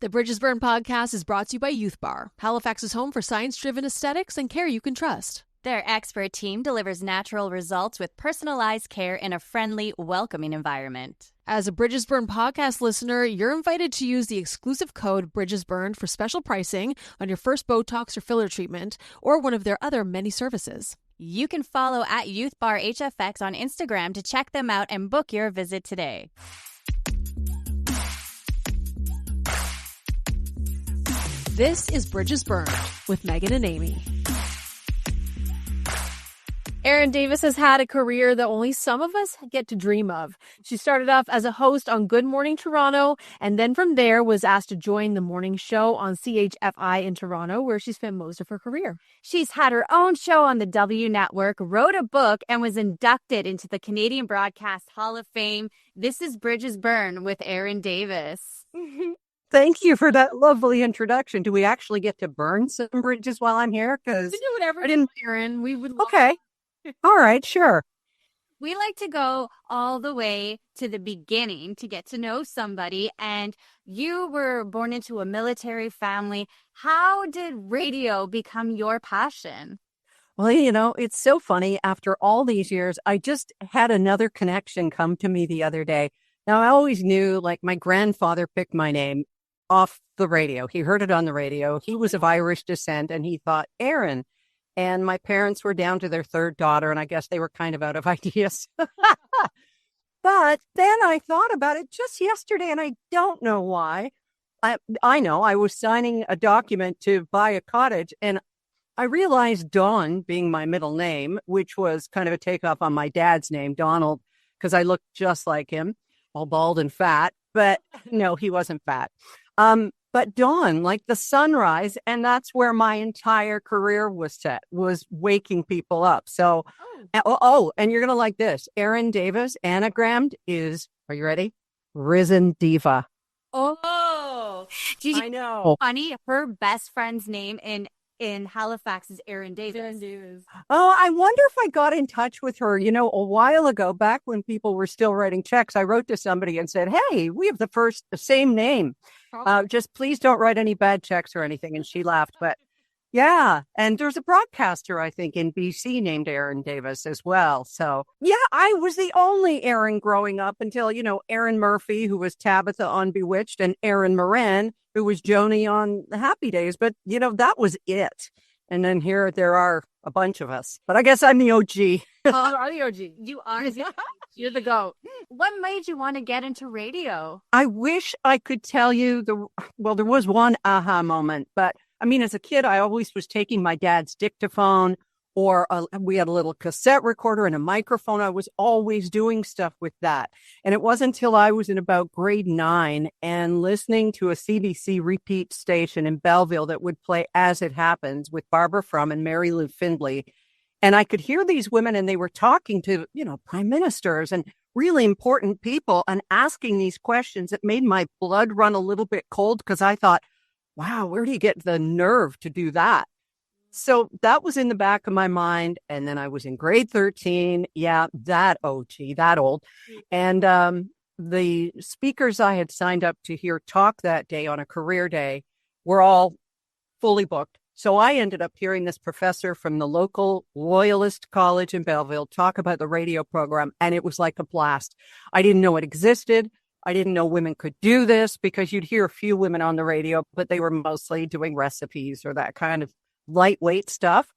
The Bridges Burn podcast is brought to you by Youth Bar, Halifax's home for science-driven aesthetics and care you can trust. Their expert team delivers natural results with personalized care in a friendly, welcoming environment. As a Bridges Burn podcast listener, you're invited to use the exclusive code BridgesBurn for special pricing on your first Botox or filler treatment or one of their other many services. You can follow at Youth Bar HFX on Instagram to check them out and book your visit today. This is Bridges Burn with Megan and Amy. Erin Davis has had a career that only some of us get to dream of. She started off as a host on Good Morning Toronto, and then from there was asked to join the morning show on CHFI in Toronto, where she spent most of her career. She's had her own show on the W Network, wrote a book, and was inducted into the Canadian Broadcast Hall of Fame. This is Bridges Burn with Erin Davis. Thank you for that lovely introduction. Do we actually get to burn some bridges while I'm here? Because Do whatever, Erin. We would love Okay. All right, sure. We like to go all the way to the beginning to get to know somebody. And you were born into a military family. How did radio become your passion? Well, it's so funny. After all these years, I just had another connection come to me the other day. Now, I always knew, like, my grandfather picked my name off the radio. He heard it on the radio. He was of Irish descent, and he thought, Erin. And my parents were down to their third daughter, and I guess they were kind of out of ideas. But then I thought about it just yesterday, and I don't know why. I know I was signing a document to buy a cottage, and I realized Don being my middle name, which was kind of a takeoff on my dad's name, Donald, because I looked just like him, all bald and fat. But no, he wasn't fat. But dawn, like the sunrise, and that's where my entire career was set, was waking people up. So, and you're going to like this. Erin Davis, anagrammed, is, are you ready? Risen Diva. Oh, I know. Funny, her best friend's name in Halifax is Erin Davis. Oh, I wonder if I got in touch with her, a while ago, back when people were still writing checks. I wrote to somebody and said, hey, we have the same name. Just please don't write any bad checks or anything. And she laughed. But yeah, and there's a broadcaster, I think, in BC named Erin Davis as well. So yeah, I was the only Erin growing up until, Erin Murphy, who was Tabitha on Bewitched, and Erin Moran, who was Joni on The Happy Days. But, that was it. And then here there are a bunch of us. But I guess I'm the OG. I'm the OG. You are. You're the GOAT. What made you want to get into radio? I wish I could tell you there was one aha moment. But I mean, as a kid, I always was taking my dad's dictaphone, or we had a little cassette recorder and a microphone. I was always doing stuff with that. And it wasn't until I was in about grade 9 and listening to a CBC repeat station in Belleville that would play As It Happens with Barbara Frum and Mary Lou Findlay. And I could hear these women, and they were talking to, prime ministers and really important people and asking these questions. It made my blood run a little bit cold because I thought, wow, where do you get the nerve to do that? So that was in the back of my mind. And then I was in grade 13. Yeah, that OG, that old. And the speakers I had signed up to hear talk that day on a career day were all fully booked. So I ended up hearing this professor from the local Loyalist College in Belleville talk about the radio program, and it was like a blast. I didn't know it existed. I didn't know women could do this, because you'd hear a few women on the radio, but they were mostly doing recipes or that kind of lightweight stuff.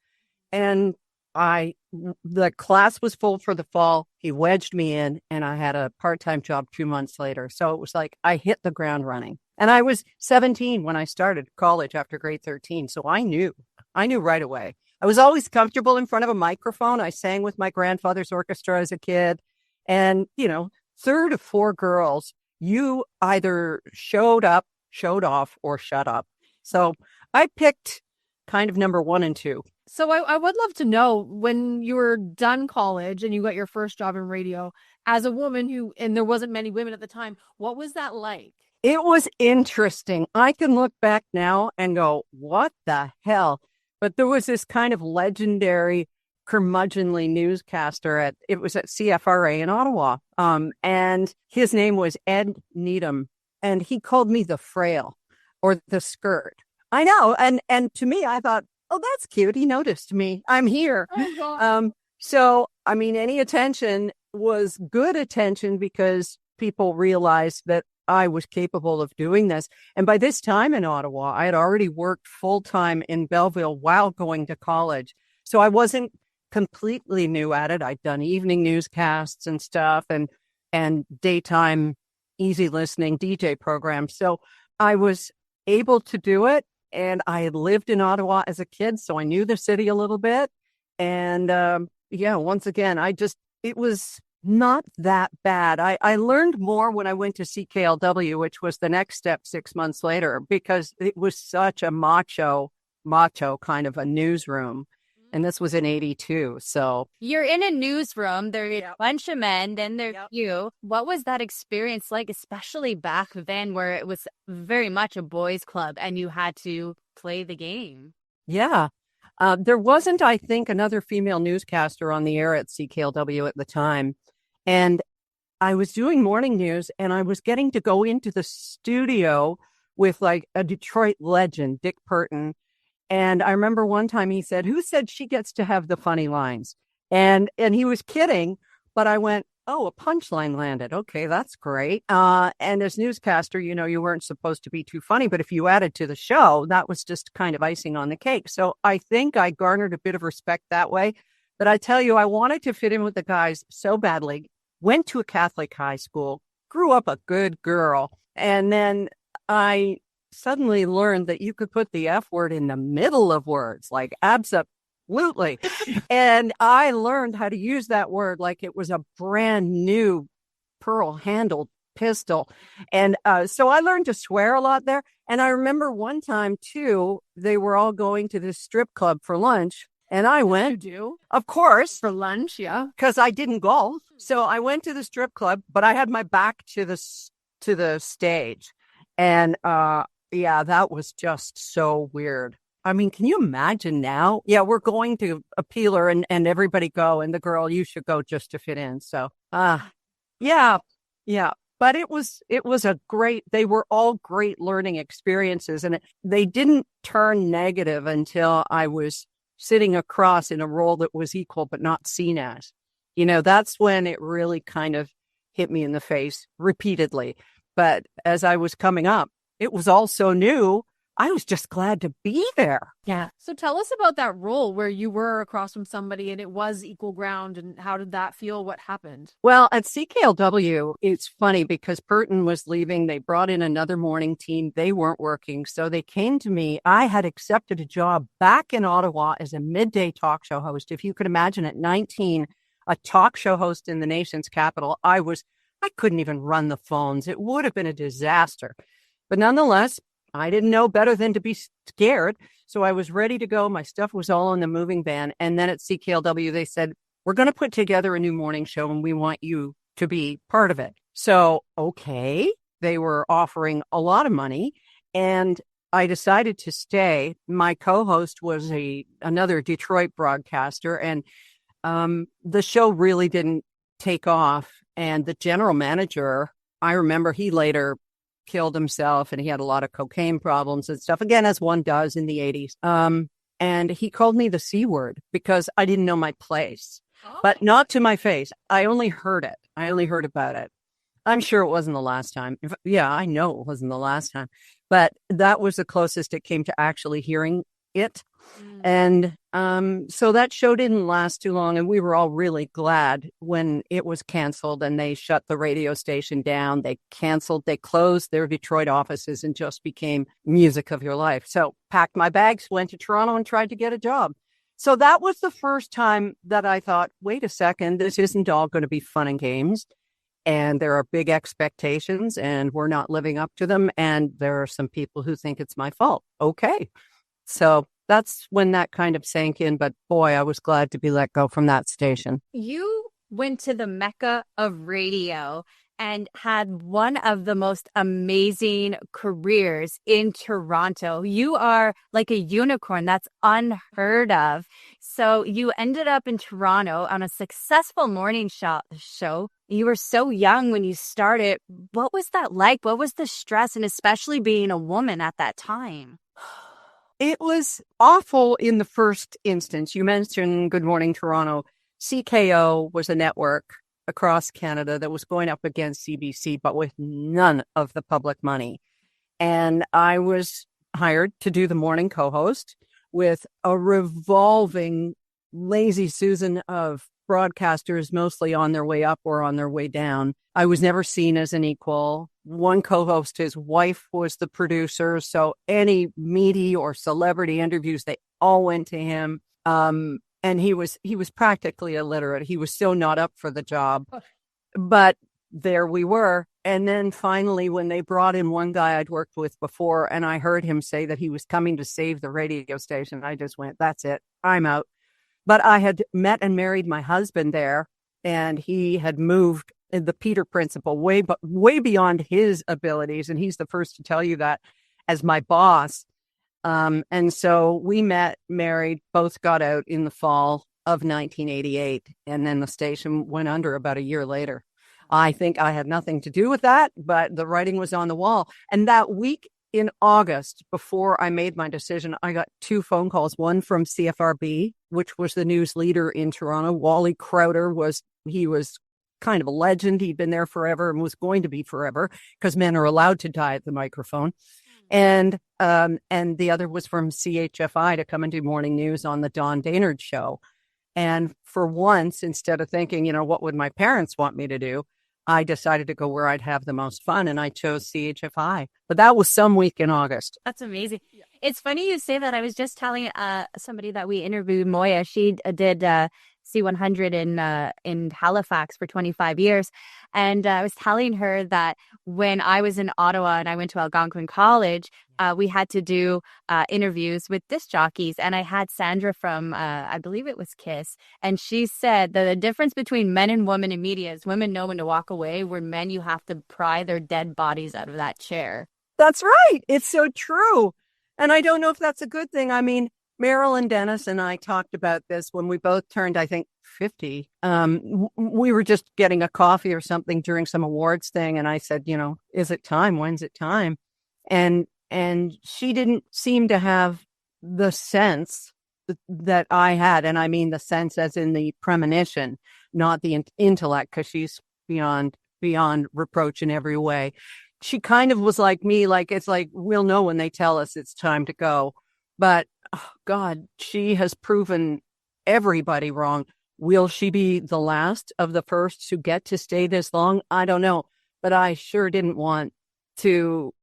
And the class was full for the fall. He wedged me in, and I had a part-time job 2 months later. So it was like I hit the ground running. And I was 17 when I started college after grade 13. So I knew right away. I was always comfortable in front of a microphone. I sang with my grandfather's orchestra as a kid. And, 3rd of 4 girls, you either showed up, showed off, or shut up. So I picked kind of number 1 and 2. So I would love to know, when you were done college and you got your first job in radio, as a woman and there wasn't many women at the time, what was that like? It was interesting. I can look back now and go, what the hell? But there was this kind of legendary curmudgeonly newscaster it was at CFRA in Ottawa. And his name was Ed Needham. And he called me the Frail. or the skirt. I know. And to me, I thought, oh, that's cute. He noticed me. I'm here. So, I mean, any attention was good attention because people realized that I was capable of doing this. And by this time in Ottawa, I had already worked full time in Belleville while going to college. So I wasn't completely new at it. I'd done evening newscasts and stuff and daytime easy listening DJ programs. So I was able to do it. And I had lived in Ottawa as a kid, so I knew the city a little bit. And once again, it was not that bad. I learned more when I went to CKLW, which was the next step 6 months later, because it was such a macho kind of a newsroom. And this was in 82. So you're in a newsroom, there's a bunch of men, then there's you. What was that experience like, especially back then where it was very much a boys' club and you had to play the game? Yeah. There wasn't, I think, another female newscaster on the air at CKLW at the time. And I was doing morning news and I was getting to go into the studio with like a Detroit legend, Dick Purton. And I remember one time he said, who said she gets to have the funny lines? And he was kidding, but I went, oh, a punchline landed. Okay, that's great. And as newscaster, you weren't supposed to be too funny, but if you added to the show, that was just kind of icing on the cake. So I think I garnered a bit of respect that way. But I tell you, I wanted to fit in with the guys so badly, went to a Catholic high school, grew up a good girl. And then I suddenly learned that you could put the F word in the middle of words, like absolutely. And I learned how to use that word like it was a brand new pearl-handled pistol. And so I learned to swear a lot there. And I remember one time, too, they were all going to this strip club for lunch. And I went. You do? Of course. For lunch, yeah. Because I didn't golf. So I went to the strip club, but I had my back to the stage. And yeah, that was just so weird. I mean, can you imagine now? Yeah, we're going to a peeler and everybody go. And the girl, you should go just to fit in. So, yeah. But it was they were all great learning experiences. And they didn't turn negative until I was sitting across in a role that was equal, but not seen as. That's when it really kind of hit me in the face repeatedly. But as I was coming up, it was all so new. I was just glad to be there. Yeah. So tell us about that role where you were across from somebody and it was equal ground. And how did that feel? What happened? Well, at CKLW, it's funny because Purton was leaving. They brought in another morning team. They weren't working. So they came to me. I had accepted a job back in Ottawa as a midday talk show host. If you could imagine, at 19, a talk show host in the nation's capital, I couldn't even run the phones. It would have been a disaster. But nonetheless, I didn't know better than to be scared. So I was ready to go. My stuff was all in the moving van. And then at CKLW, they said, we're going to put together a new morning show and we want you to be part of it. So, okay. They were offering a lot of money and I decided to stay. My co-host was another Detroit broadcaster and the show really didn't take off. And the general manager, I remember he later killed himself and he had a lot of cocaine problems and stuff, again, as one does in the 80s. And he called me the C word because I didn't know my place, but not to my face. I only heard it. I only heard about it. I'm sure it wasn't the last time. Yeah, I know it wasn't the last time, but that was the closest it came to actually hearing it. And so that show didn't last too long. And we were all really glad when it was canceled and they shut the radio station down. They closed their Detroit offices and just became music of your life. So packed my bags, went to Toronto and tried to get a job. So that was the first time that I thought, wait a second, this isn't all going to be fun and games. And there are big expectations and we're not living up to them. And there are some people who think it's my fault. Okay. So that's when that kind of sank in. But boy, I was glad to be let go from that station. You went to the Mecca of radio and had one of the most amazing careers in Toronto. You are like a unicorn. That's unheard of. So you ended up in Toronto on a successful morning show. You were so young when you started. What was that like? What was the stress, and especially being a woman at that time? It was awful in the first instance. You mentioned Good Morning Toronto. CKO was a network across Canada that was going up against CBC, but with none of the public money. And I was hired to do the morning co-host with a revolving lazy Susan of broadcasters, mostly on their way up or on their way down. I was never seen as an equal. One co-host, his wife was the producer. So any media or celebrity interviews, they all went to him. And he was practically illiterate. He was still not up for the job. But there we were. And then finally, when they brought in one guy I'd worked with before, and I heard him say that he was coming to save the radio station, I just went, that's it, I'm out. But I had met and married my husband there, and he had moved the Peter principle way beyond his abilities. And he's the first to tell you that as my boss. And so we met, married, both got out in the fall of 1988. And then the station went under about a year later. I think I had nothing to do with that, but the writing was on the wall. And that week in August, before I made my decision, I got 2 phone calls, one from CFRB, which was the news leader in Toronto. Wally Crowder was kind of a legend. He'd been there forever and was going to be forever because men are allowed to die at the microphone. And the other was from CHFI to come and do morning news on the Dawn Daynard show. And for once, instead of thinking, what would my parents want me to do? I decided to go where I'd have the most fun, and I chose CHFI. But that was some week in August. That's amazing. Yeah. It's funny you say that. I was just telling somebody that we interviewed, Moya. She did C100 in Halifax for 25 years. And I was telling her that when I was in Ottawa and I went to Algonquin College, we had to do interviews with disc jockeys. And I had Sandra from, I believe it was KISS. And she said that the difference between men and women in media is women know when to walk away, where men, you have to pry their dead bodies out of that chair. That's right. It's so true. And I don't know if that's a good thing. I mean, Marilyn Dennis and I talked about this when we both turned, I think, 50. We were just getting a coffee or something during some awards thing. And I said, is it time? When's it time? And she didn't seem to have the sense that I had. And I mean the sense as in the premonition, not the intellect, because she's beyond reproach in every way. She kind of was like me, like, it's like, we'll know when they tell us it's time to go. But, oh God, she has proven everybody wrong. Will she be the last of the firsts who get to stay this long? I don't know. But I sure didn't want to,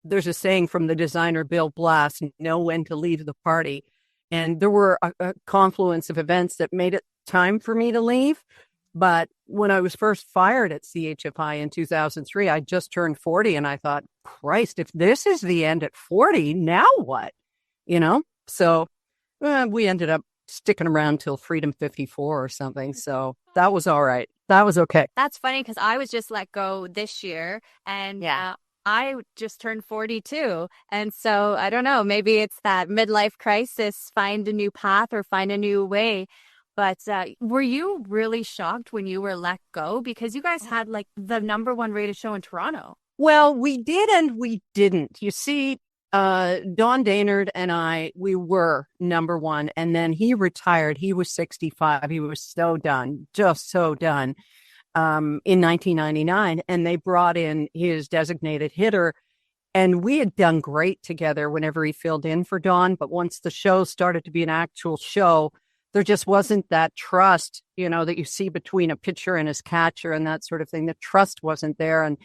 there's a saying from the designer Bill Blass, know when to leave the party. And there were a confluence of events that made it time for me to leave. But when I was first fired at CHFI in 2003, I just turned 40 and I thought, Christ, if this is the end at 40, now what? So we ended up sticking around till Freedom 54 or something. So that was all right. That was okay. That's funny because I was just let go this year and I just turned 42. And so I don't know, maybe it's that midlife crisis, find a new path or find a new way. But were you really shocked when you were let go? Because you guys had like the #1 rated show in Toronto. Well, we did and we didn't. You see, Dawn Daynard and I, we were #1. And then he retired. He was 65. He was so done, just so done, in 1999. And they brought in his designated hitter. And we had done great together whenever he filled in for Dawn. But once the show started to be an actual show, there just wasn't that trust, that you see between a pitcher and his catcher and that sort of thing. The trust wasn't there. And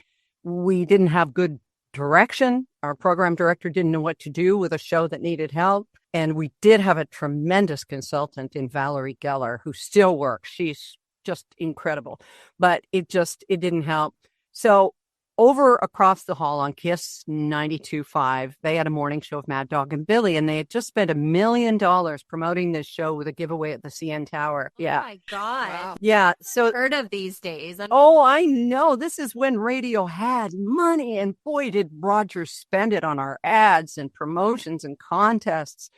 we didn't have good direction. Our program director didn't know what to do with a show that needed help. And we did have a tremendous consultant in Valerie Geller, who still works. She's just incredible. But it didn't help. So over across the hall on Kiss 92.5, they had a morning show of Mad Dog and Billy, and they had just spent $1 million promoting this show with a giveaway at the CN Tower. Yeah. Oh my God. Wow. Yeah. So, Heard of these days. oh, I know. This is when radio had money, and boy, did Roger spend it on our ads and promotions and contests.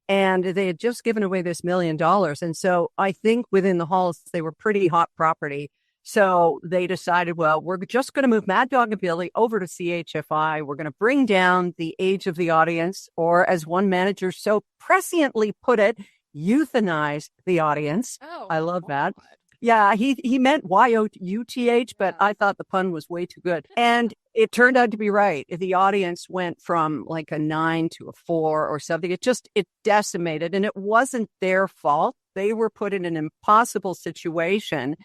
And they had just given away this $1 million. And so I think within the halls, they were pretty hot property. So they decided, well, we're just going to move Mad Dog and Billy over to CHFI. We're going to bring down the age of the audience, or as one manager so presciently put it, euthanize the audience. Oh, I love that. Yeah, he meant Y-O-U-T-H, but I thought the pun was way too good. And it turned out to be right. The audience went from like a 9 to a 4 or something. It decimated, and it wasn't their fault. They were put in an impossible situation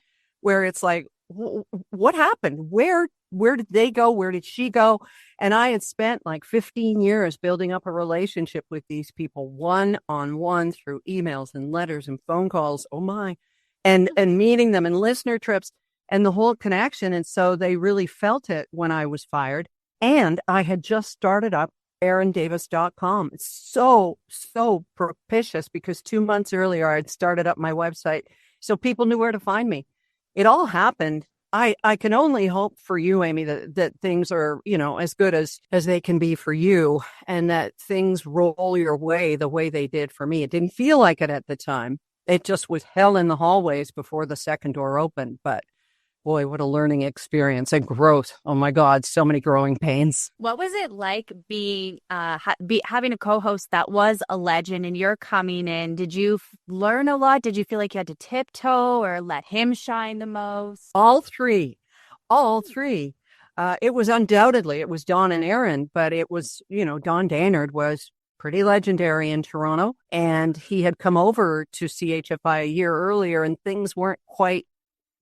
where it's like, what happened? Where did they go? Where did she go? And I had spent like 15 years building up a relationship with these people, one-on-one through emails and letters and phone calls. Oh my. And meeting them and listener trips and the whole connection. And so they really felt it when I was fired. And I had just started up erindavis.com. It's so propitious because 2 months earlier, I had started up my website. So people knew where to find me. It all happened. I can only hope for you, Amy, that things are, as good as they can be for you, and that things roll your way the way they did for me. It didn't feel like it at the time. It just was hell in the hallways before the second door opened. But boy, what a learning experience and growth. Oh my God, so many growing pains. What was it like being having a co-host that was a legend and you're coming in? Did you learn a lot? Did you feel like you had to tiptoe or let him shine the most? All three. It was undoubtedly, it was Don and Erin, but it was, Don Daynard was pretty legendary in Toronto, and he had come over to CHFI a year earlier, and things weren't quite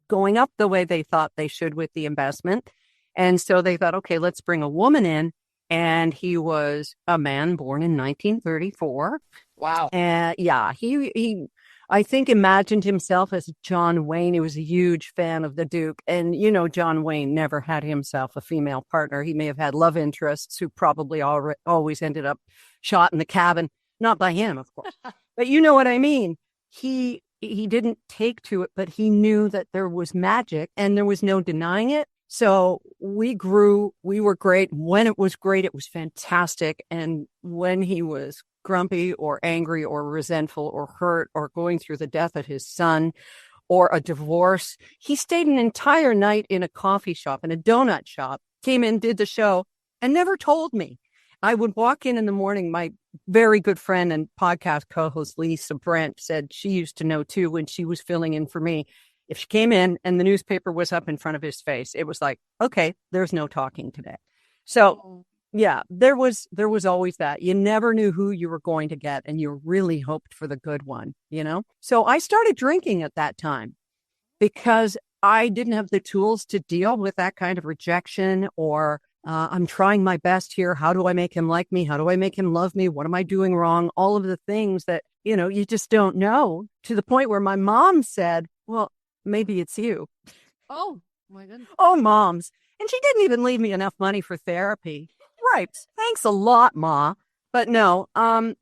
going up the way they thought they should with the investment. And so they thought, okay, let's bring a woman in. And he was a man born in 1934. wow. And yeah, he I think imagined himself as John Wayne. He was a huge fan of the Duke. And, John Wayne never had himself a female partner. He may have had love interests who probably always ended up shot in the cabin. Not by him, of course. But you know what I mean? He didn't take to it, but he knew that there was magic and there was no denying it. So we grew, we were great. When it was great, it was fantastic. And when he was grumpy or angry or resentful or hurt or going through the death of his son or a divorce, he stayed an entire night in a coffee shop, in a donut shop, came in, did the show, and never told me. I would walk in the morning. My very good friend and podcast co-host Lisa Brent said she used to know too when she was filling in for me. If she came in and the newspaper was up in front of his face, it was like, okay, there's no talking today. So yeah, there was always that. You never knew who you were going to get, and you really hoped for the good one, So I started drinking at that time because I didn't have the tools to deal with that kind of rejection or I'm trying my best here. How do I make him like me? How do I make him love me? What am I doing wrong? All of the things that, you just don't know, to the point where my mom said, well, maybe it's you. Oh, my goodness. Oh, moms. And she didn't even leave me enough money for therapy. Right. Thanks a lot, Ma. But no,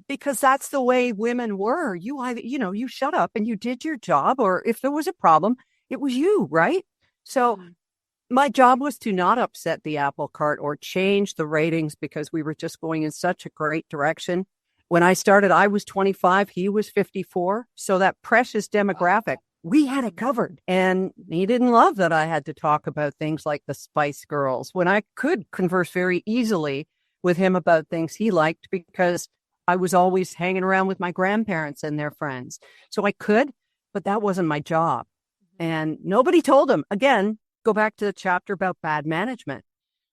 because that's the way women were. You either, you shut up and you did your job, or if there was a problem, it was you, right? So my job was to not upset the apple cart or change the ratings because we were just going in such a great direction. When I started, I was 25, he was 54. So that precious demographic, we had it covered. And he didn't love that I had to talk about things like the Spice Girls when I could converse very easily with him about things he liked because I was always hanging around with my grandparents and their friends. So I could, but that wasn't my job. And nobody told him. Again, go back to the chapter about bad management.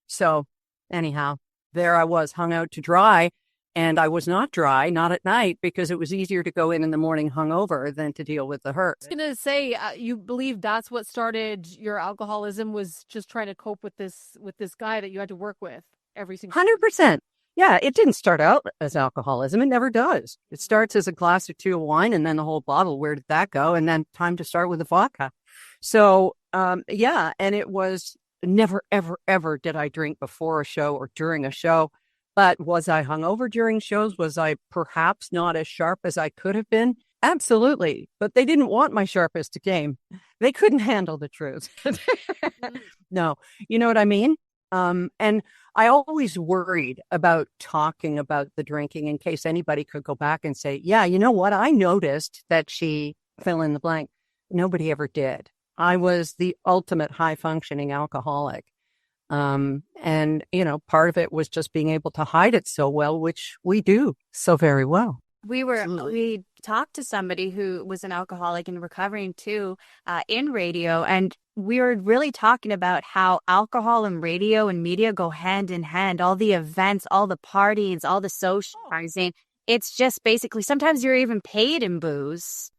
So anyhow, there I was hung out to dry, and I was not dry, not at night, because it was easier to go in the morning hungover than to deal with the hurt. I was going to say, you believe that's what started your alcoholism, was just trying to cope with this guy that you had to work with every single 100%. Yeah, it didn't start out as alcoholism. It never does. It starts as a glass or two of wine and then the whole bottle. Where did that go? And then time to start with the vodka. So, yeah, and it was never, ever, ever did I drink before a show or during a show. But was I hungover during shows? Was I perhaps not as sharp as I could have been? Absolutely. But they didn't want my sharpest game. They couldn't handle the truth. No, you know what I mean? And I always worried about talking about the drinking in case anybody could go back and say, yeah, you know what? I noticed that she fill in the blank. Nobody ever did. I was the ultimate high functioning alcoholic. And, you know, part of it was just being able to hide it so well, which we do so very well. We talked to somebody who was an alcoholic and recovering too, in radio. And we were really talking about how alcohol and radio and media go hand in hand. All the events, all the parties, all the socializing. It's just basically, sometimes you're even paid in booze.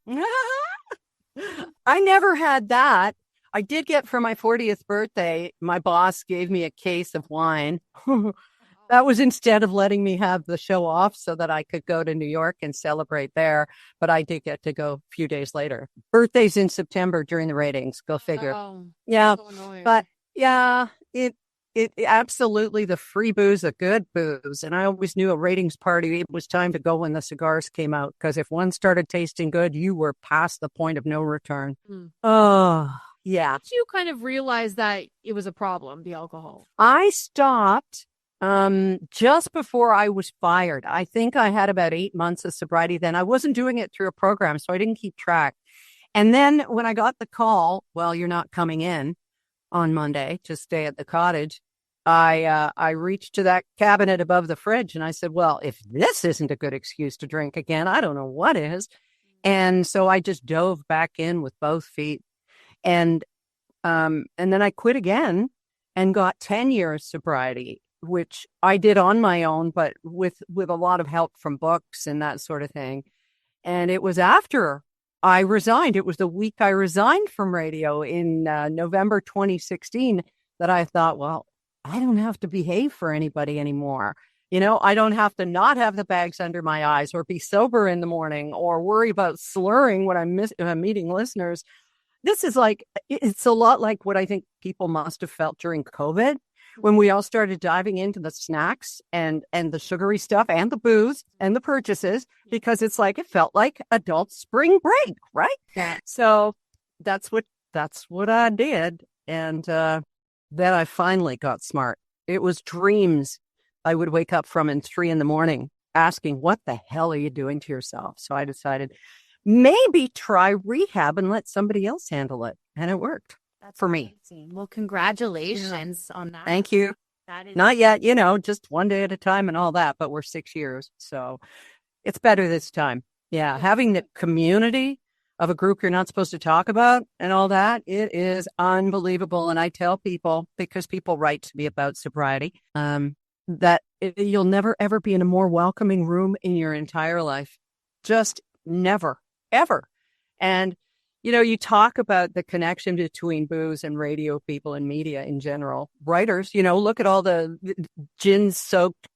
I never had that. I did get for my 40th birthday, my boss gave me a case of wine. That was instead of letting me have the show off so that I could go to New York and celebrate there. But I did get to go a few days later. Birthday's in September during the ratings. Go figure. Oh, Yeah. so But yeah, it absolutely, the free booze, a good booze. And I always knew a ratings party, it was time to go when the cigars came out. Because if one started tasting good, you were past the point of no return. Oh, yeah. Did you kind of realize that it was a problem, the alcohol? I stopped just before I was fired. I think I had about 8 months of sobriety then. I wasn't doing it through a program, so I didn't keep track. And then when I got the call, well, you're not coming in on Monday to stay at the cottage, I reached to that cabinet above the fridge and I said, well, if this isn't a good excuse to drink again, I don't know what is. And so I just dove back in with both feet. And then I quit again and got 10 years sobriety, which I did on my own, but with a lot of help from books and that sort of thing. And it was after I resigned. It was the week I resigned from radio in November 2016 that I thought, well, I don't have to behave for anybody anymore. You know, I don't have to not have the bags under my eyes or be sober in the morning or worry about slurring when I'm meeting listeners. This is like, it's a lot like what I think people must have felt during COVID when we all started diving into the snacks and the sugary stuff and the booze and the purchases, because it's like, it felt like adult spring break, right? Yeah. So that's what I did. And then I finally got smart. It was dreams I would wake up from at 3 a.m. asking, what the hell are you doing to yourself? So I decided, maybe try rehab and let somebody else handle it. And it worked. That's for me. amazing. Well, congratulations on that. Thank you. That is Not yet, you know, just one day at a time and all that, but we're 6 years. So it's better this time. Yeah. Having the community of a group you're not supposed to talk about and all that, it is unbelievable. And I tell people, because people write to me about sobriety, that you'll never, ever be in a more welcoming room in your entire life. Just never, ever. And, you know, you talk about the connection between booze and radio people and media in general. Writers, you know, look at all the gin-soaked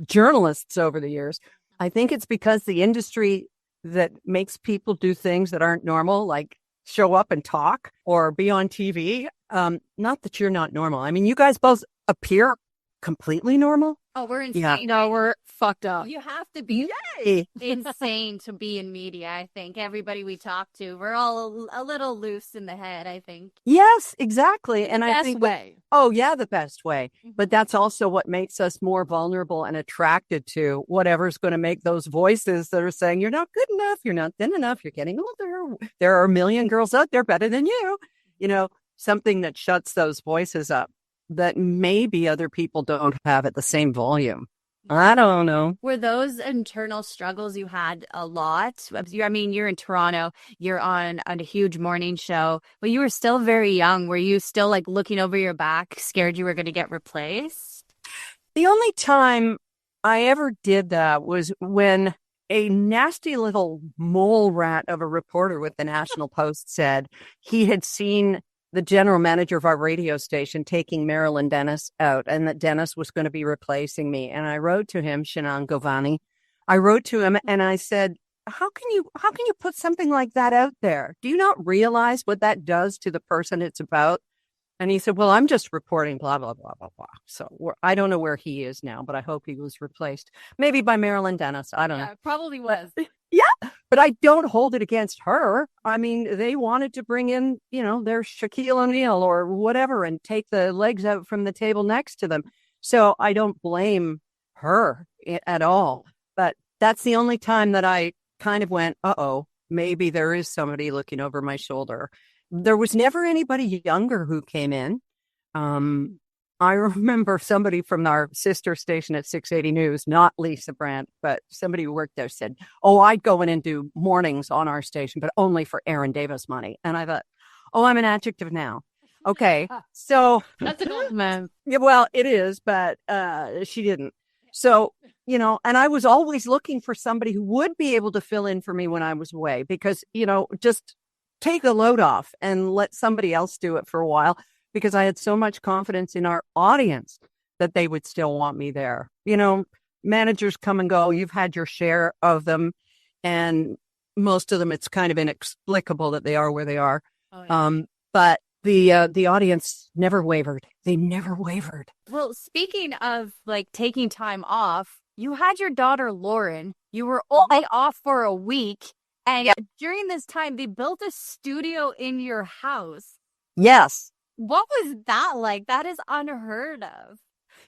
journalists over the years. I think it's because the industry that makes people do things that aren't normal, like show up and talk or be on TV. Not that you're not normal. I mean, you guys both appear completely normal. Oh, we're insane. Yeah. No, we're fucked up. You have to be Yay. insane to be in media, I think. Everybody we talk to, we're all a little loose in the head, I think. Yes, exactly. And I Best think, way. oh yeah, the best way. But that's also what makes us more vulnerable and attracted to whatever's going to make those voices that are saying, you're not good enough, you're not thin enough, you're getting older. There are a million girls out there better than you. You know, something that shuts those voices up that maybe other people don't have at the same volume. I don't know. Were those internal struggles you had a lot? I mean, you're in Toronto, you're on a huge morning show, but you were still very young. Were you still like looking over your back, scared you were going to get replaced? The only time I ever did that was when a nasty little mole rat of a reporter with the National Post said he had seen the general manager of our radio station taking Marilyn Dennis out and that Dennis was going to be replacing me. And I wrote to him, Shannon Govani. I wrote to him and I said, how can you put something like that out there? Do you not realize what that does to the person it's about? And he said, well, I'm just reporting blah, blah, blah, blah, blah. So I don't know where he is now, but I hope he was replaced. Maybe by Marilyn Dennis. I don't know. It probably was. Yeah, but I don't hold it against her. I mean, they wanted to bring in, their Shaquille O'Neal or whatever and take the legs out from the table next to them. So I don't blame her at all. But that's the only time that I kind of went, uh-oh, maybe there is somebody looking over my shoulder. There was never anybody younger who came in. I remember somebody from our sister station at 680 News, not Lisa Brandt, but somebody who worked there said, oh, I'd go in and do mornings on our station, but only for Erin Davis money. And I thought, oh, I'm an adjective now. Okay. So That's an old man. Yeah, well, it is, but she didn't. So, and I was always looking for somebody who would be able to fill in for me when I was away because, just take the load off and let somebody else do it for a while because I had so much confidence in our audience that they would still want me there. Managers come and go. You've had your share of them. And most of them, it's kind of inexplicable that they are where they are. Oh, yeah. But the audience never wavered. They never wavered. Well, speaking of taking time off, you had your daughter Lauren. You were only off for a week. And during this time, they built a studio in your house. Yes. What was that like? That is unheard of.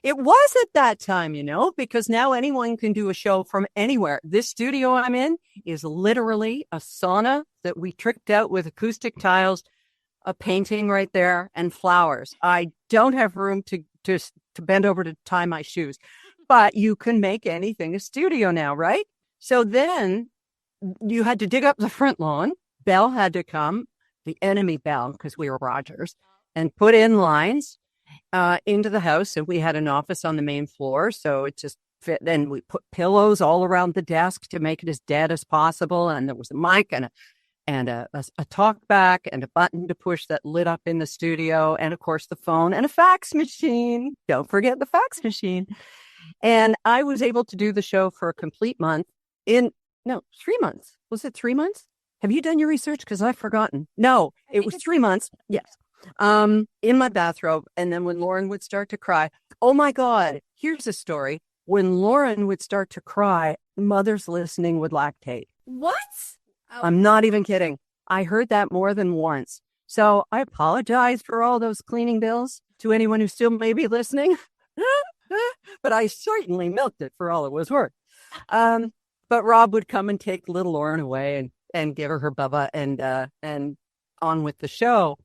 It was at that time, because now anyone can do a show from anywhere. This studio I'm in is literally a sauna that we tricked out with acoustic tiles, a painting right there, and flowers. I don't have room to bend over to tie my shoes, but you can make anything a studio now, right? So then you had to dig up the front lawn. Bell had to come, the enemy Bell, because we were Rogers, and put in lines into the house. And we had an office on the main floor. So it just fit. Then we put pillows all around the desk to make it as dead as possible. And there was a mic and a talk back and a button to push that lit up in the studio. And of course, the phone and a fax machine. Don't forget the fax machine. And I was able to do the show for a complete month 3 months. Was it 3 months? Have you done your research? Because I've forgotten. No, it was 3 months. Yes. In my bathrobe. And then when Lauren would start to cry, oh my God, here's a story. When Lauren would start to cry, mothers listening would lactate. What? I'm not even kidding. I heard that more than once. So I apologize for all those cleaning bills to anyone who still may be listening. But I certainly milked it for all it was worth. But Rob would come and take little Lauren away and give her Bubba and on with the show.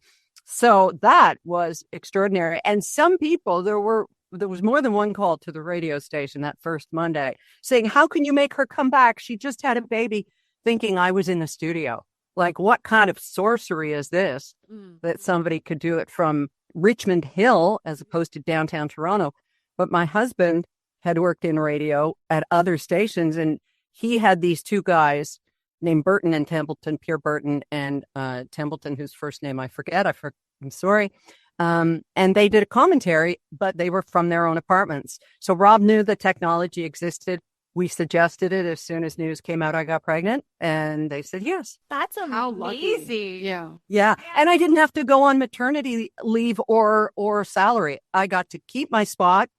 So that was extraordinary. And some people, there was more than one call to the radio station that first Monday saying, how can you make her come back? She just had a baby, thinking I was in the studio. Like, what kind of sorcery is this that somebody could do it from Richmond Hill as opposed to downtown Toronto? But my husband had worked in radio at other stations, and he had these two guys named Burton and Templeton, Pierre Burton and Templeton, whose first name I forget. I'm sorry. And they did a commentary, but they were from their own apartments. So Rob knew the technology existed. We suggested it as soon as news came out I got pregnant, and they said yes. That's amazing. Yeah. And I didn't have to go on maternity leave or salary. I got to keep my spot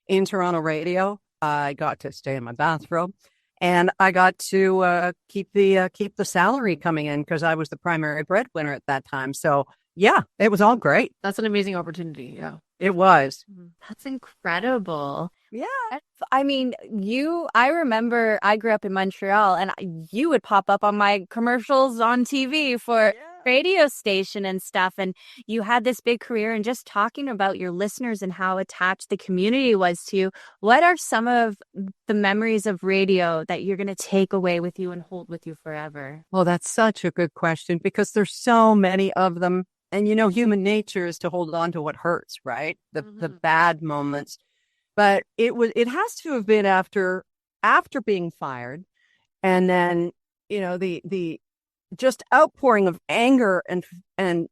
in Toronto radio. I got to stay in my bathrobe. And I got to keep the salary coming in because I was the primary breadwinner at that time. So, yeah, it was all great. That's an amazing opportunity. Yeah, it was. That's incredible. Yeah. I mean, I remember I grew up in Montreal and you would pop up on my commercials on TV for radio station and stuff. And you had this big career, and just talking about your listeners and how attached the community was to you. What are some of the memories of radio that you're going to take away with you and hold with you forever? Well, that's such a good question because there's so many of them. And, human nature is to hold on to what hurts, right? The bad moments. But it has to have been after being fired. And then, the just outpouring of anger and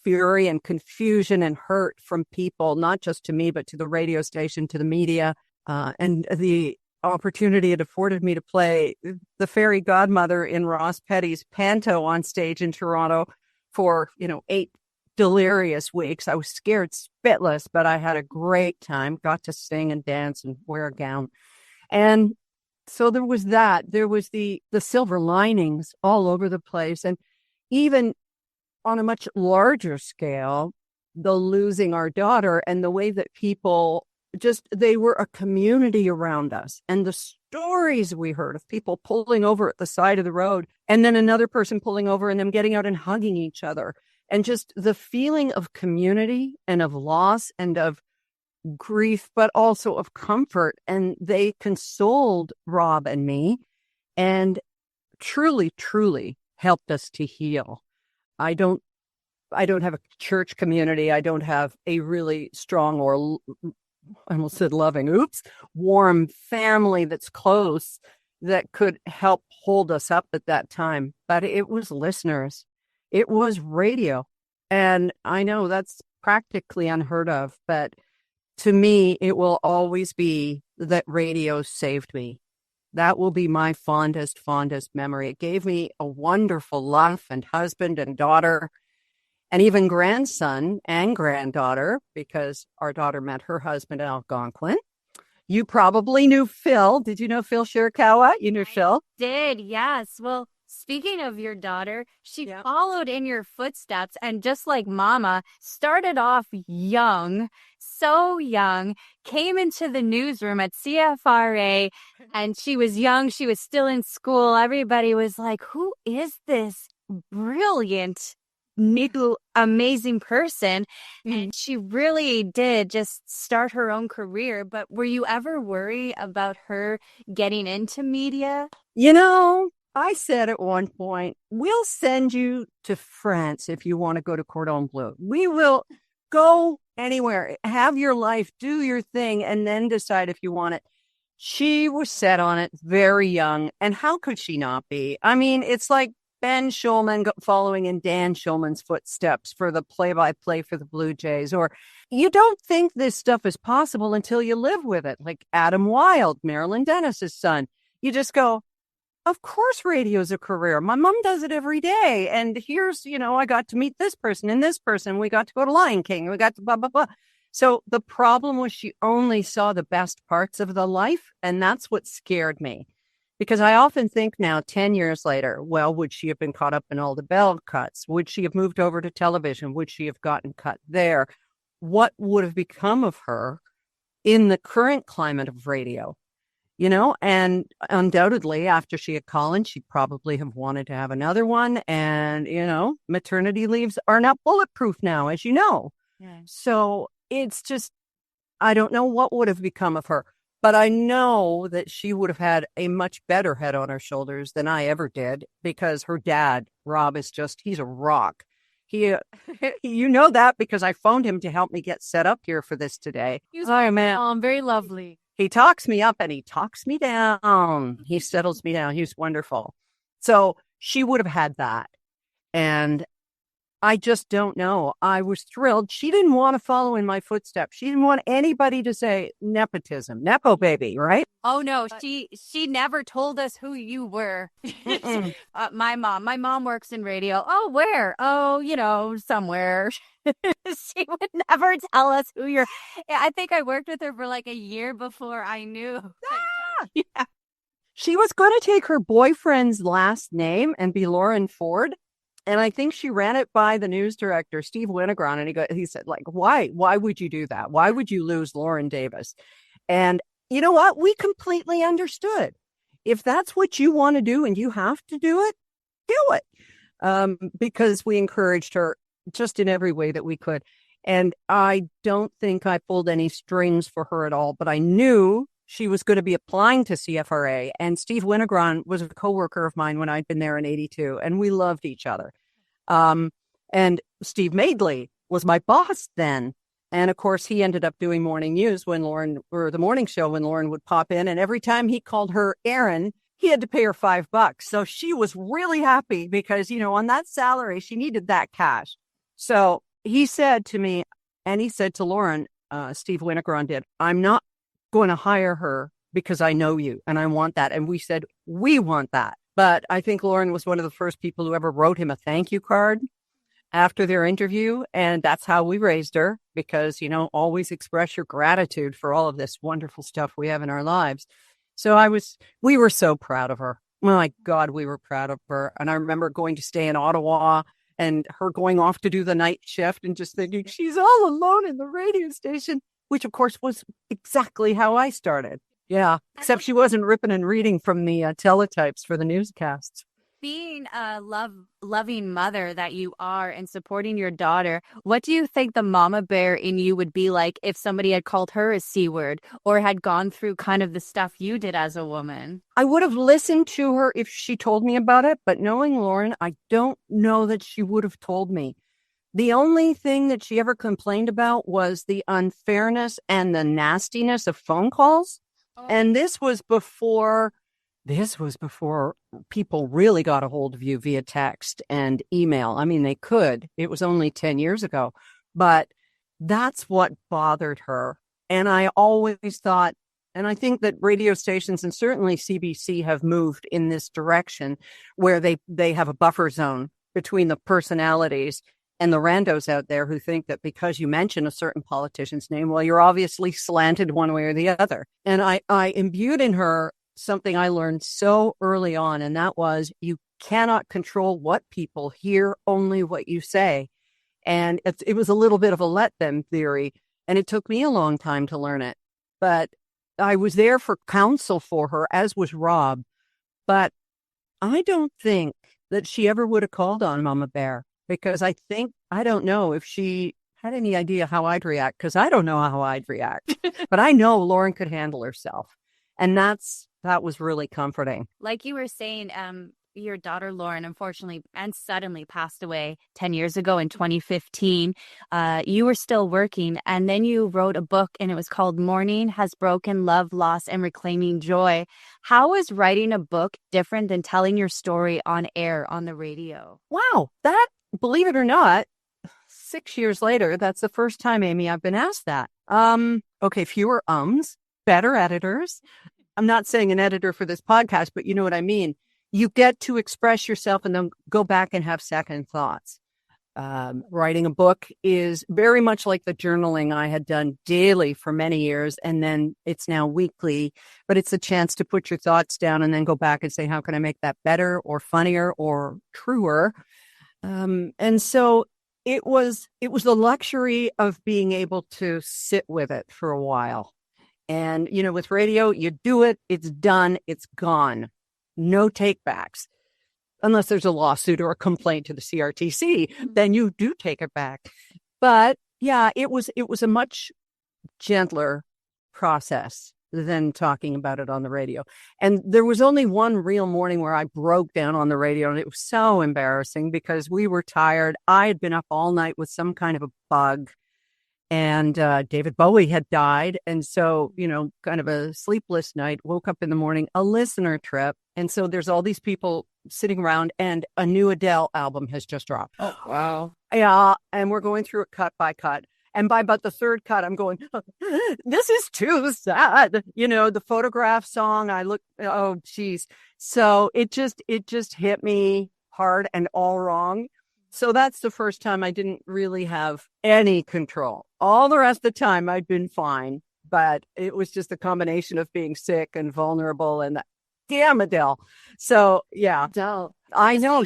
fury and confusion and hurt from people, not just to me, but to the radio station, to the media, and the opportunity it afforded me to play the fairy godmother in Ross Petty's Panto on stage in Toronto for, 8 delirious weeks. I was scared spitless, but I had a great time, got to sing and dance and wear a gown. And so there was that. There was the silver linings all over the place. And even on a much larger scale, the losing our daughter and the way that people they were a community around us. And the stories we heard of people pulling over at the side of the road and then another person pulling over and them getting out and hugging each other. And just the feeling of community and of loss and of grief, but also of comfort. And they consoled Rob and me and truly, truly helped us to heal. I don't have a church community. I don't have a really strong or I almost said loving, warm family that's close that could help hold us up at that time. But it was listeners. It was radio. And I know that's practically unheard of, but to me, it will always be that radio saved me. That will be my fondest memory. It gave me a wonderful life and husband and daughter and even grandson and granddaughter, because our daughter met her husband in Algonquin. You probably knew Phil. Did you know Phil Shirakawa? You knew Phil? Did, yes. Well, speaking of your daughter, she followed in your footsteps and just like Mama, started off young, so young, came into the newsroom at CFRA and she was young. She was still in school. Everybody was like, who is this brilliant new amazing person? And she really did just start her own career. But were you ever worried about her getting into media? You know, I said at one point, we'll send you to France if you want to go to Cordon Bleu. We will go anywhere, have your life, do your thing, and then decide if you want it. She was set on it very young. And how could she not be? I mean, it's like Ben Schulman following in Dan Schulman's footsteps for the play-by-play for the Blue Jays. Or you don't think this stuff is possible until you live with it. Like Adam Wilde, Marilyn Dennis's son. You just go, of course radio's a career. My mom does it every day. And here's, I got to meet this person and this person. We got to go to Lion King. We got to blah, blah, blah. So the problem was she only saw the best parts of the life. And that's what scared me. Because I often think now, 10 years later, well, would she have been caught up in all the bell cuts? Would she have moved over to television? Would she have gotten cut there? What would have become of her in the current climate of radio? And undoubtedly, after she had Colin, she'd probably have wanted to have another one. And, maternity leaves are not bulletproof now, as you know. Yeah. So it's just, I don't know what would have become of her. But I know that she would have had a much better head on her shoulders than I ever did, because her dad, Rob, he's a rock. He, you know that because I phoned him to help me get set up here for this today. Very lovely. He talks me up and he talks me down. He settles me down. He's wonderful. So she would have had that. And I just don't know. I was thrilled. She didn't want to follow in my footsteps. She didn't want anybody to say nepotism, nepo baby, right? Oh no, she never told us who you were. My mom works in radio. Oh, where? Oh, somewhere. She would never tell us who you're. I think I worked with her for like a year before I knew. Yeah. She was going to take her boyfriend's last name and be Lauren Ford. And I think she ran it by the news director, Steve Winogrand, and he said, like, why would you do that? Why would you lose Lauren Davis? And you know what? We completely understood. If that's what you want to do and you have to do it, because we encouraged her just in every way that we could. And I don't think I pulled any strings for her at all, but I knew she was going to be applying to CFRA. And Steve Winogrand was a coworker of mine when I'd been there in 82, and we loved each other. And Steve Madeley was my boss then. And of course, he ended up doing morning news the morning show when Lauren would pop in. And every time he called her Erin, he had to pay her $5. So she was really happy because, on that salary, she needed that cash. So he said to me, and he said to Lauren, Steve Winogrand did, I'm not going to hire her because I know you and I want that. And we said, we want that. But I think Lauren was one of the first people who ever wrote him a thank you card. after their interview. And that's how we raised her because, always express your gratitude for all of this wonderful stuff we have in our lives. So we were so proud of her. My God, we were proud of her. And I remember going to stay in Ottawa and her going off to do the night shift and just thinking she's all alone in the radio station, which of course was exactly how I started. Yeah, except she wasn't ripping and reading from the teletypes for the newscasts. Being a loving mother that you are and supporting your daughter, what do you think the mama bear in you would be like if somebody had called her a C word or had gone through kind of the stuff you did as a woman? I would have listened to her if she told me about it, but knowing Lauren, I don't know that she would have told me. The only thing that she ever complained about was the unfairness and the nastiness of phone calls. Oh. And this was before people really got a hold of you via text and email. I mean, they could. It was only 10 years ago. But that's what bothered her. And I always thought, and I think that radio stations and certainly CBC have moved in this direction where they have a buffer zone between the personalities and the randos out there who think that because you mention a certain politician's name, well, you're obviously slanted one way or the other. And I imbued in her something I learned so early on, and that was you cannot control what people hear, only what you say. And it was a little bit of a let them theory, and it took me a long time to learn it. But I was there for counsel for her, as was Rob. But I don't think that she ever would have called on Mama Bear because I don't know if she had any idea how I'd react because I don't know how I'd react. But I know Lauren could handle herself. And that was really comforting. Like you were saying, your daughter, Lauren, unfortunately and suddenly passed away 10 years ago in 2015. You were still working, and then you wrote a book, and it was called Mourning Has Broken Love, Loss, and Reclaiming Joy. How is writing a book different than telling your story on air on the radio? Wow, that, believe it or not, 6 years later, that's the first time, Amy, I've been asked that. Okay, fewer ums, better editors. I'm not saying an editor for this podcast, but you know what I mean. You get to express yourself and then go back and have second thoughts. Writing a book is very much like the journaling I had done daily for many years, and then it's now weekly, but it's a chance to put your thoughts down and then go back and say, how can I make that better or funnier or truer? And so it was the luxury of being able to sit with it for a while. And, with radio, you do it, it's done, it's gone. No takebacks. Unless there's a lawsuit or a complaint to the CRTC, then you do take it back. But yeah, it was a much gentler process than talking about it on the radio. And there was only one real morning where I broke down on the radio, and it was so embarrassing because we were tired. I had been up all night with some kind of a bug. And David Bowie had died. And so, kind of a sleepless night, woke up in the morning, a listener trip. And so there's all these people sitting around and a new Adele album has just dropped. Oh, wow. Yeah. And we're going through it cut by cut. And by about the third cut, I'm going, this is too sad. The Photograph song, oh, geez. So it just hit me hard and all wrong. So that's the first time I didn't really have any control. All the rest of the time I'd been fine, but it was just a combination of being sick and vulnerable and damn Adele. So yeah, Adele. I know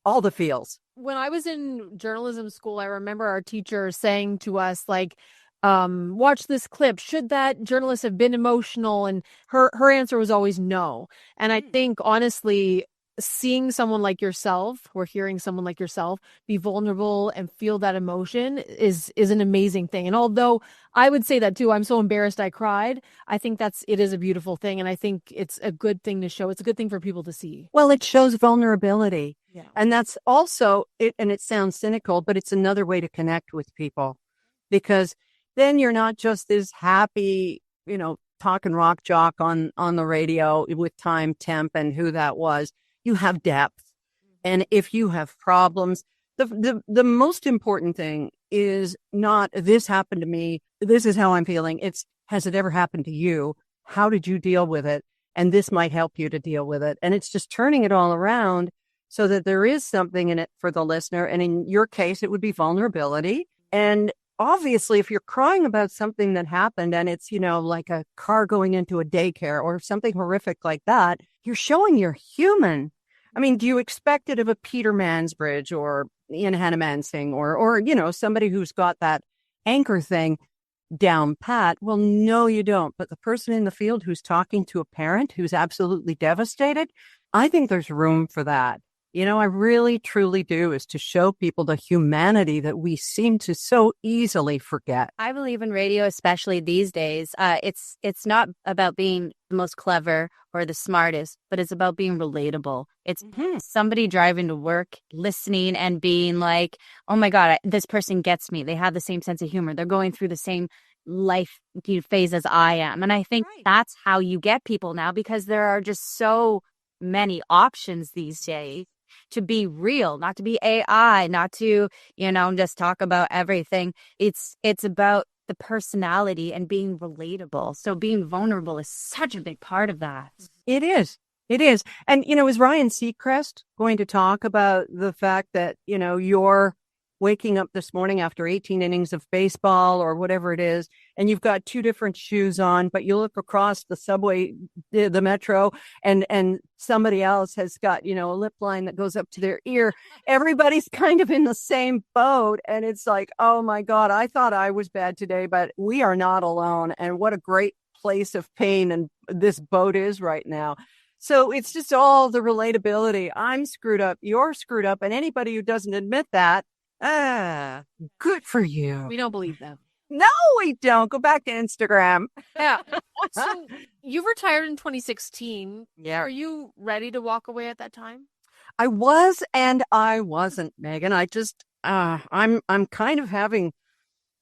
all the feels. When I was in journalism school, I remember our teacher saying to us, watch this clip. Should that journalist have been emotional? And her answer was always no. And I think honestly, seeing someone like yourself or hearing someone like yourself be vulnerable and feel that emotion is an amazing thing. And although I would say that too, I'm so embarrassed I cried. I think it is a beautiful thing. And I think it's a good thing to show. It's a good thing for people to see. Well, it shows vulnerability. Yeah. And that's also it. And it sounds cynical, but it's another way to connect with people because then you're not just this happy, talking rock jock on the radio with time, temp, and who that was. You have depth. And if you have problems, the most important thing is not this happened to me. This is how I'm feeling. It's has it ever happened to you? How did you deal with it? And this might help you to deal with it. And it's just turning it all around so that there is something in it for the listener. And in your case, it would be vulnerability. And obviously, if you're crying about something that happened and it's, like a car going into a daycare or something horrific like that, you're showing you're human. I mean, do you expect it of a Peter Mansbridge or Ian Hannah-Mansing or somebody who's got that anchor thing down pat? Well, no, you don't. But the person in the field who's talking to a parent who's absolutely devastated, I think there's room for that. I really, truly do, is to show people the humanity that we seem to so easily forget. I believe in radio, especially these days. It's not about being the most clever or the smartest, but it's about being relatable. It's somebody driving to work, listening and being like, oh my God, this person gets me. They have the same sense of humor. They're going through the same life phase as I am. And I think that's how you get people now, because there are just so many options these days to be real, not to be AI, not to, just talk about everything. It's about the personality and being relatable. So being vulnerable is such a big part of that. It is. It is. And, is Ryan Seacrest going to talk about the fact that, you're waking up this morning after 18 innings of baseball or whatever it is, and you've got two different shoes on, but you look across the subway, the metro, and somebody else has got, a lip line that goes up to their ear. Everybody's kind of in the same boat. And it's like, oh my God, I thought I was bad today, but we are not alone. And what a great place of pain and this boat is right now. So it's just all the relatability. I'm screwed up. You're screwed up. And anybody who doesn't admit that, good for you. We don't believe them. No, we don't. Go back to Instagram. Yeah. So you retired in 2016. Yeah. Are you ready to walk away at that time? I was and I wasn't, Megan. I just, I'm kind of having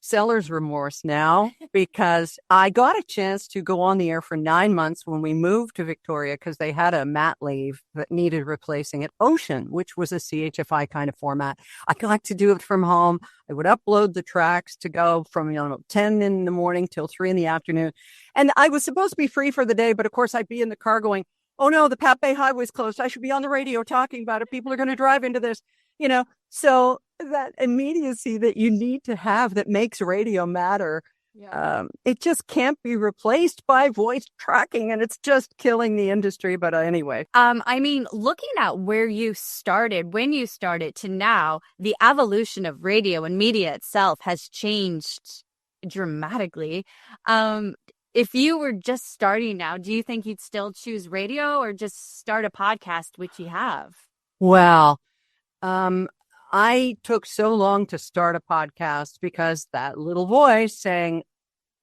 seller's remorse now because I got a chance to go on the air for 9 months when we moved to Victoria because they had a mat leave that needed replacing at Ocean, which was a CHFI kind of format. I got to do it from home. I would upload the tracks to go from 10 in the morning till 3 in the afternoon. And I was supposed to be free for the day, but of course I'd be in the car going, oh no, the Pat Bay Highway's closed. I should be on the radio talking about it. People are going to drive into this, So that immediacy that you need to have that makes radio matter, it just can't be replaced by voice tracking, and it's just killing the industry. But anyway. Looking at where you started, when you started to now, the evolution of radio and media itself has changed dramatically. If you were just starting now, do you think you'd still choose radio or just start a podcast, which you have? Well, I took so long to start a podcast because that little voice saying,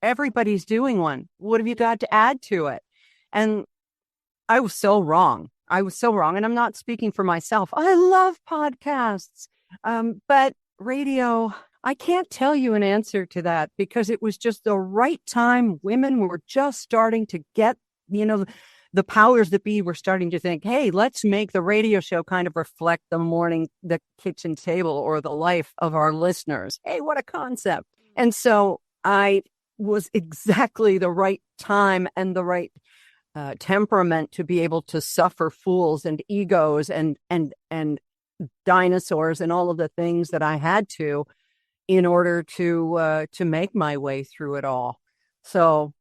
everybody's doing one. What have you got to add to it? And I was so wrong. And I'm not speaking for myself. I love podcasts. But radio, I can't tell you an answer to that because it was just the right time. Women were just starting to get, the powers that be were starting to think, hey, let's make the radio show kind of reflect the kitchen table or the life of our listeners. Hey, what a concept. And so I was exactly the right time and the right temperament to be able to suffer fools and egos and dinosaurs and all of the things that I had to in order to make my way through it all. So,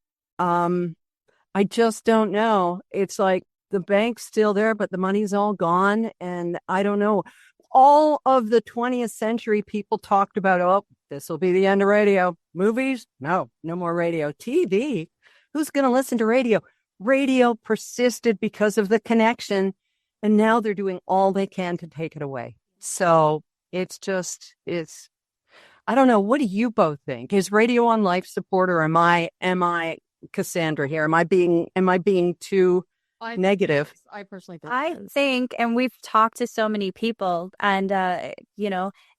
I just don't know. It's like the bank's still there, but the money's all gone. And I don't know. All of the 20th century people talked about, oh, this will be the end of radio. Movies? No more radio. TV? Who's going to listen to radio? Radio persisted because of the connection. And now they're doing all they can to take it away. So it's I don't know. What do you both think? Is radio on life support, or am I Cassandra here? Am I being too negative? I personally think. I think, and we've talked to so many people, and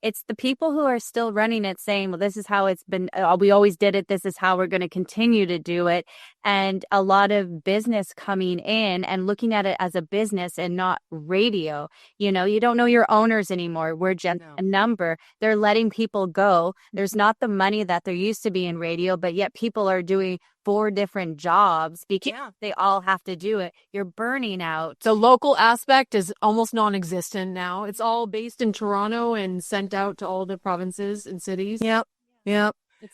it's the people who are still running it saying, well, this is how it's been. We always did it. This is how we're going to continue to do it. And a lot of business coming in and looking at it as a business and not radio. You don't know your owners anymore. We're just a number. They're letting people go. There's not the money that there used to be in radio, but yet people are doing 4 different jobs because they all have to do it. You're burning out. out. The local aspect is almost non-existent now. It's all based in Toronto and sent out to all the provinces and cities. Yep.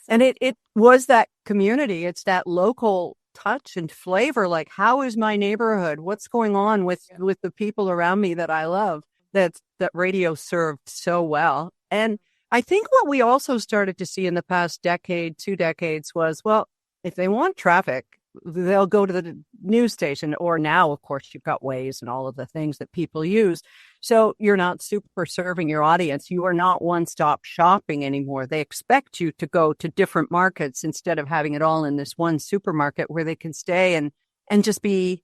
And it was that community. It's that local touch and flavor. Like, how is my neighborhood? What's going on with the people around me that I love? That radio served so well. And I think what we also started to see in the past decade, 2 decades was, well, if they want traffic, they'll go to the news station. Or now, of course, you've got Waze and all of the things that people use. So you're not super serving your audience. You are not one-stop shopping anymore. They expect you to go to different markets instead of having it all in this one supermarket where they can stay and just be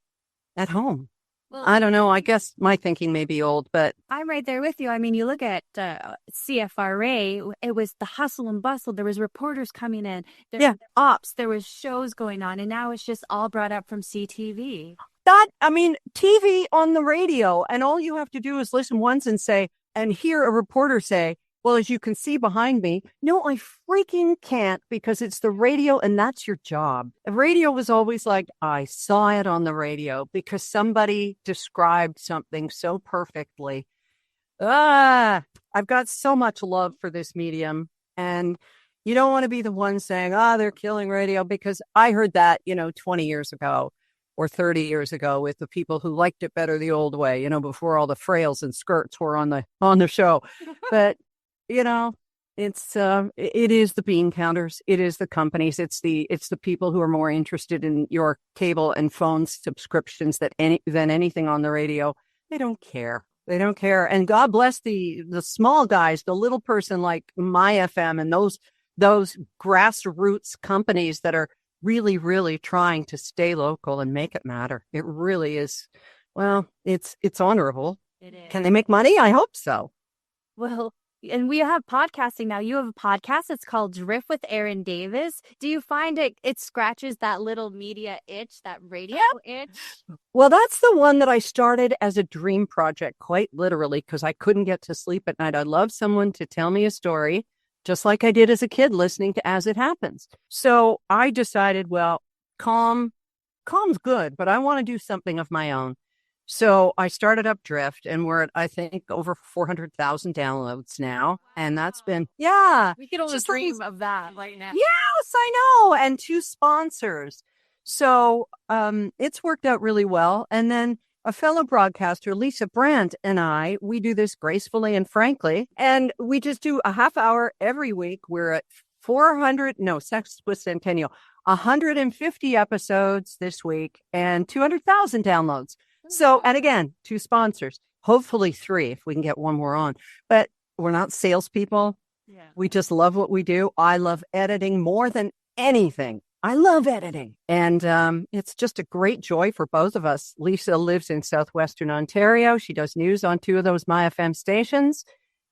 at home. Well, I don't know. I guess my thinking may be old, but I'm right there with you. I mean, you look at CFRA, it was the hustle and bustle. There was reporters coming in, there were ops, there was shows going on, and now it's just all brought up from CTV. TV on the radio, and all you have to do is listen once and hear a reporter say, well, as you can see behind me, no, I freaking can't, because it's the radio and that's your job. The radio was always like, I saw it on the radio because somebody described something so perfectly. I've got so much love for this medium, and you don't want to be the one saying, they're killing radio, because I heard that, 20 years ago or 30 years ago with the people who liked it better the old way, before all the frails and skirts were on the show. But it is the bean counters. It is the companies. It's the people who are more interested in your cable and phone subscriptions than anything on the radio. They don't care. And God bless the small guys, the little person like My FM and those grassroots companies that are really, really trying to stay local and make it matter. It really is. Well, it's honorable. It is. Can they make money? I hope so. Well, and we have podcasting now. You have a podcast. It's called Drift with Erin Davis. Do you find it scratches that little media itch, that radio itch? Well, that's the one that I started as a dream project, quite literally, because I couldn't get to sleep at night. I'd love someone to tell me a story, just like I did as a kid, listening to As It Happens. So I decided, well, calm's good, but I want to do something of my own. So I started up Drift, and we're at, I think, over 400,000 downloads now. And that's been, we could only dream of that right now. Yes, I know. And 2 sponsors. So it's worked out really well. And then a fellow broadcaster, Lisa Brandt, and we do this gracefully and frankly. And we just do a half hour every week. We're at 150 episodes this week and 200,000 downloads. So, and again, 2 sponsors, hopefully 3 if we can get one more on, but we're not salespeople. Yeah. We just love what we do. I love editing more than anything. I love editing. And it's just a great joy for both of us. Lisa lives in southwestern Ontario. She does news on 2 of those My FM stations,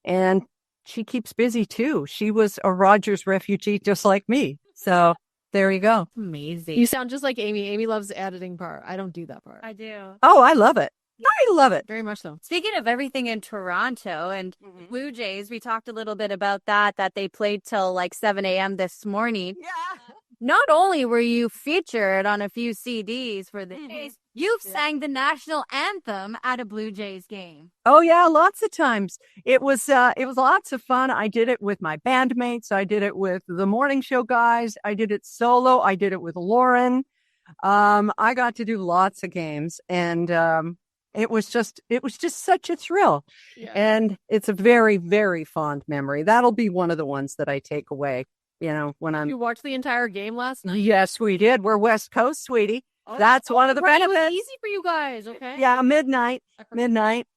and she keeps busy too. She was a Rogers refugee just like me. So there you go. Amazing. You sound just like Amy. Amy loves the editing part. I don't do that part. I do. Oh, I love it. I love it. Very much so. Speaking of everything in Toronto and Blue Jays, we talked a little bit about that they played till like 7 a.m. this morning. Yeah. Not only were you featured on a few CDs for the Jays, you've sang the national anthem at a Blue Jays game. Oh yeah, lots of times. It was lots of fun. I did it with my bandmates. I did it with the morning show guys. I did it solo. I did it with Lauren. I got to do lots of games, and it was just such a thrill. Yeah. And it's a very, very fond memory. That'll be one of the ones that I take away. When I'm... You watched the entire game last night? Yes, we did. We're West Coast, sweetie. That's one of the benefits. It was easy for you guys, okay? Yeah, midnight.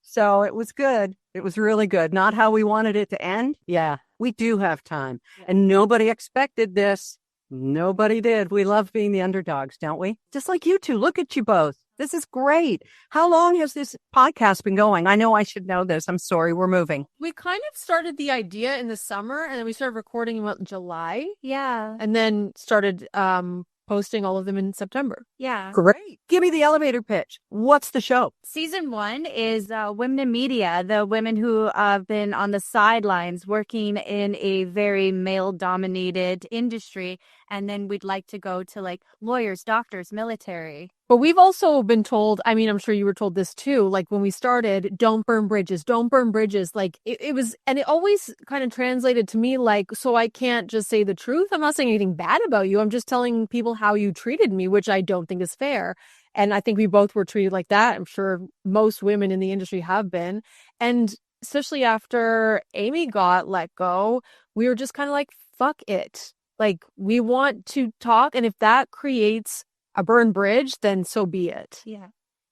So it was good. It was really good. Not how we wanted it to end. Yeah, we do have time. Yeah. And nobody expected this. Nobody did. We love being the underdogs, don't we? Just like you two. Look at you both. This is great. How long has this podcast been going? I know I should know this. I'm sorry. We're moving. We kind of started the idea in the summer, and then we started recording in July. Yeah. And then started posting all of them in September. Yeah. Great. Give me the elevator pitch. What's the show? Season 1 is Women in Media, the women who have been on the sidelines working in a very male-dominated industry. And then we'd like to go to like lawyers, doctors, military. But we've also been told, I mean, I'm sure you were told this too, like when we started, don't burn bridges, don't burn bridges. Like it was, and it always kind of translated to me like, so I can't just say the truth. I'm not saying anything bad about you. I'm just telling people how you treated me, which I don't think is fair. And I think we both were treated like that. I'm sure most women in the industry have been. And especially after Amy got let go, we were just kind of like, fuck it. Like, we want to talk. And if that creates a burned bridge, then so be it. Yeah.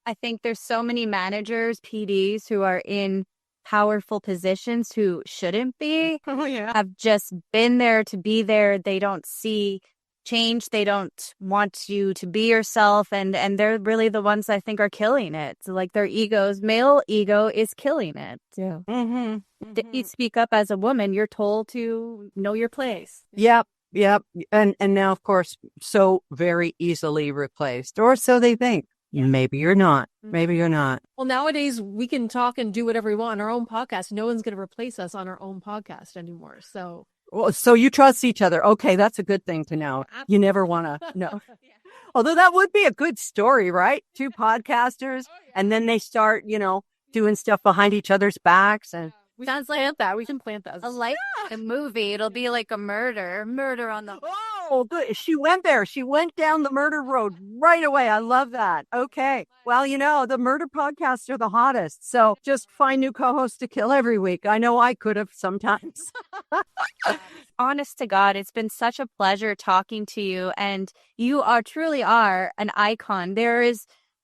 I think there's so many managers, PDs who are in powerful positions who shouldn't be, Oh, yeah. have just been there to be there. They don't see change. They don't want you to be yourself. And they're really the ones I think are killing it. So like their egos, male ego is killing it. Yeah. You speak up as a woman, you're told to know your place. Yep. Yep. And now, of course, so very easily replaced, or so they think. Yeah. Maybe you're not. Maybe you're not. Well, nowadays we can talk and do whatever we want on our own podcast. No one's going to replace us on our own podcast anymore. So, Well, so you trust each other. Okay, that's a good thing to know. You never want to know. Although that would be a good story, right? Two podcasters, and then they start, doing stuff behind each other's backs. And we can plant that. We can plant that. Like a movie, it'll be like a murder on the. oh, good. She went there. She went down the murder road right away. I love that. Okay. Well, the murder podcasts are the hottest. So just find new co-hosts to kill every week. I know I could have sometimes. Honest to God, it's been such a pleasure talking to you, and you truly are an icon.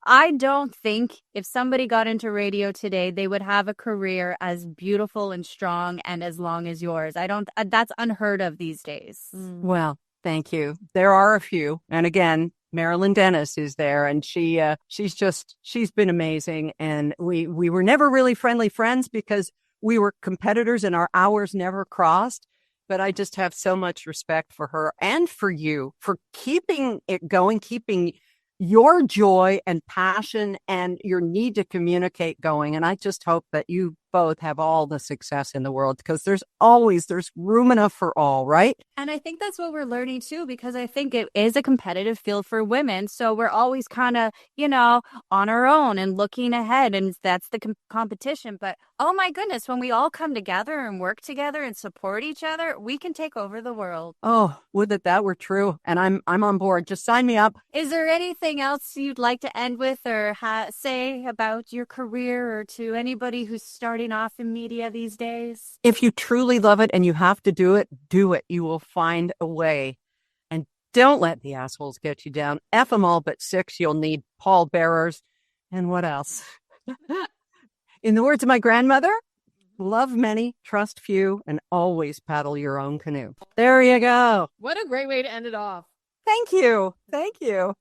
I don't think if somebody got into radio today, they would have a career as beautiful and strong and as long as yours. That's unheard of these days. Well, thank you. There are a few. And again, Marilyn Dennis is there, and she's been amazing. And we were never really friendly friends because we were competitors and our hours never crossed. But I just have so much respect for her and for you for keeping it going, keeping your joy and passion and your need to communicate going. And I just hope that you both have all the success in the world, because there's room enough for all, right? And I think that's what we're learning too, because I think it is a competitive field for women. So we're always kind of, on our own and looking ahead, and that's the competition. But oh my goodness, when we all come together and work together and support each other, we can take over the world. Oh, would that were true. And I'm on board. Just sign me up. Is there anything else you'd like to end with or say about your career, or to anybody who's starting off in media these days? If you truly love it and you have to do it, do it. You will find a way. And don't let the assholes get you down. F them all but 6. You'll need pallbearers. And what else? In the words of my grandmother, love many, trust few, and always paddle your own canoe. There you go. What a great way to end it off. Thank you. Thank you.